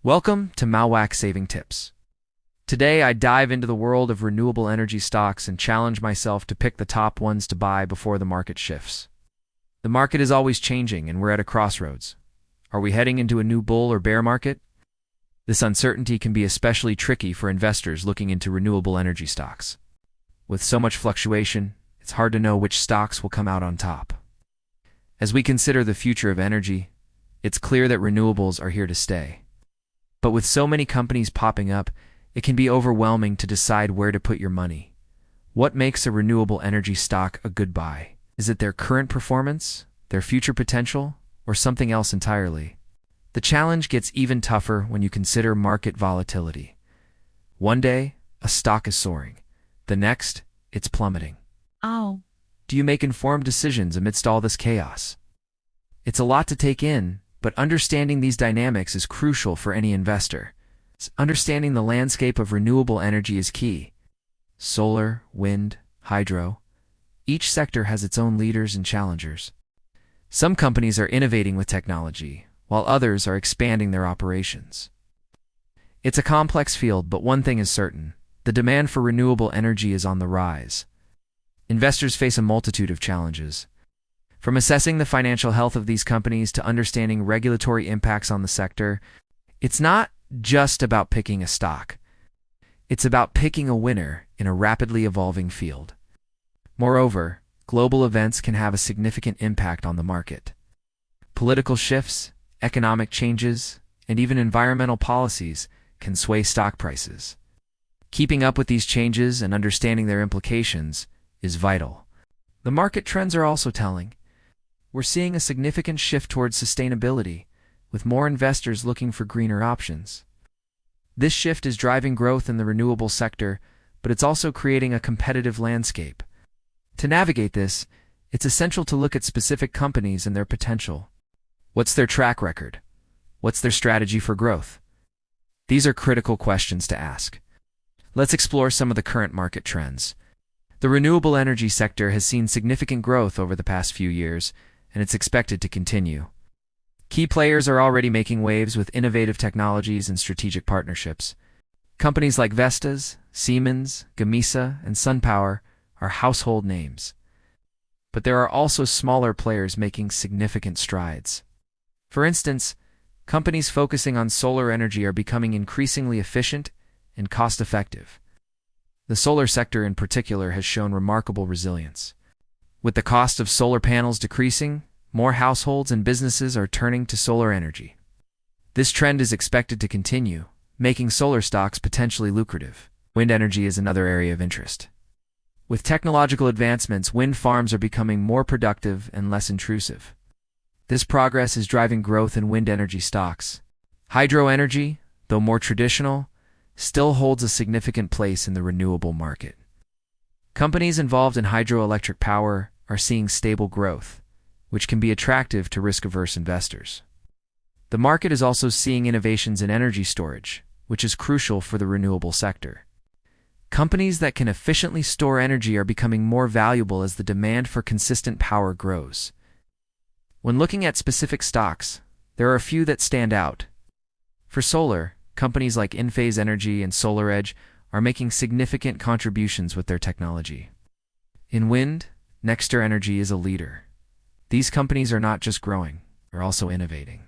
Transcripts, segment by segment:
Welcome to Mauuak Saving Tips. Today I dive into the world of renewable energy stocks and challenge myself to pick the top ones to buy before the market shifts. The market is always changing and we're at a crossroads. Are we heading into a new bull or bear market? This uncertainty can be especially tricky for investors looking into renewable energy stocks. With so much fluctuation, it's hard to know which stocks will come out on top. As we consider the future of energy, it's clear that renewables are here to stay. But with so many companies popping up, it can be overwhelming to decide where to put your money. What makes a renewable energy stock a good buy? Is it their current performance, their future potential, or something else entirely? The challenge gets even tougher when you consider market volatility. One day, a stock is soaring. The next, it's plummeting. Oh, Do you make informed decisions amidst all this chaos? It's a lot to take in, but understanding these dynamics is crucial for any investor. Understanding the landscape of renewable energy is key. Solar, wind, hydro. Each sector has its own leaders and challengers. Some companies are innovating with technology, while others are expanding their operations. It's a complex field, but one thing is certain: the demand for renewable energy is on the rise. Investors face a multitude of challenges. From assessing the financial health of these companies to understanding regulatory impacts on the sector, it's not just about picking a stock. It's about picking a winner in a rapidly evolving field. Moreover, global events can have a significant impact on the market. Political shifts, economic changes, and even environmental policies can sway stock prices. Keeping up with these changes and understanding their implications is vital. The market trends are also telling. We're seeing a significant shift towards sustainability, with more investors looking for greener options. This shift is driving growth in the renewable sector, but it's also creating a competitive landscape. To navigate this, it's essential to look at specific companies and their potential. What's their track record? What's their strategy for growth? These are critical questions to ask. Let's explore some of the current market trends. The renewable energy sector has seen significant growth over the past few years, and it's expected to continue. Key players are already making waves with innovative technologies and strategic partnerships. Companies like Vestas, Siemens, Gamesa, and SunPower are household names. But there are also smaller players making significant strides. For instance, companies focusing on solar energy are becoming increasingly efficient and cost-effective. The solar sector in particular has shown remarkable resilience. With the cost of solar panels decreasing, more households and businesses are turning to solar energy. This trend is expected to continue, making solar stocks potentially lucrative. Wind energy is another area of interest. With technological advancements, wind farms are becoming more productive and less intrusive. This progress is driving growth in wind energy stocks. Hydro energy, though more traditional, still holds a significant place in the renewable market. Companies involved in hydroelectric power are seeing stable growth, which can be attractive to risk-averse investors. The market is also seeing innovations in energy storage, which is crucial for the renewable sector. Companies that can efficiently store energy are becoming more valuable as the demand for consistent power grows. When looking at specific stocks, there are a few that stand out. For solar, companies like Enphase Energy and SolarEdge are making significant contributions with their technology. In wind, Nexter Energy is a leader. These companies are not just growing, they're also innovating.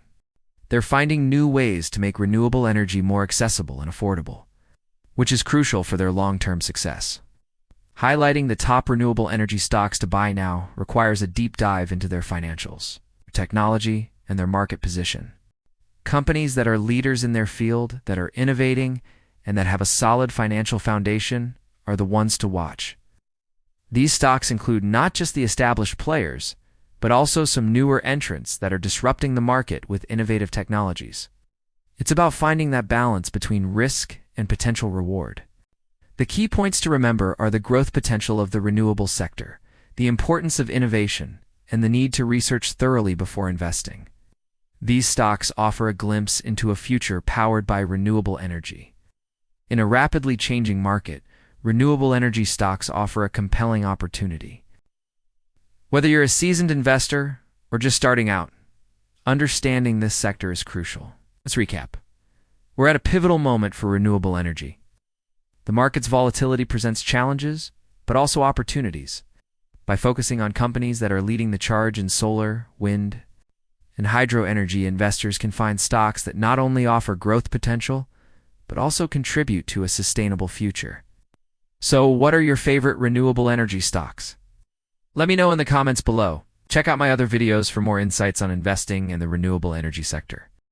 They're finding new ways to make renewable energy more accessible and affordable, which is crucial for their long-term success. Highlighting the top renewable energy stocks to buy now requires a deep dive into their financials, their technology, and their market position. Companies that are leaders in their field, that are innovating, and that have a solid financial foundation are the ones to watch. These stocks include not just the established players, but also some newer entrants that are disrupting the market with innovative technologies. It's about finding that balance between risk and potential reward. The key points to remember are the growth potential of the renewable sector, the importance of innovation, and the need to research thoroughly before investing. These stocks offer a glimpse into a future powered by renewable energy. In a rapidly changing market, renewable energy stocks offer a compelling opportunity. Whether you're a seasoned investor or just starting out, understanding this sector is crucial. Let's recap. We're at a pivotal moment for renewable energy. The market's volatility presents challenges, but also opportunities. By focusing on companies that are leading the charge in solar, wind, and hydro energy, investors can find stocks that not only offer growth potential, but also contribute to a sustainable future. So, what are your favorite renewable energy stocks? Let me know in the comments below. Check out my other videos for more insights on investing in the renewable energy sector.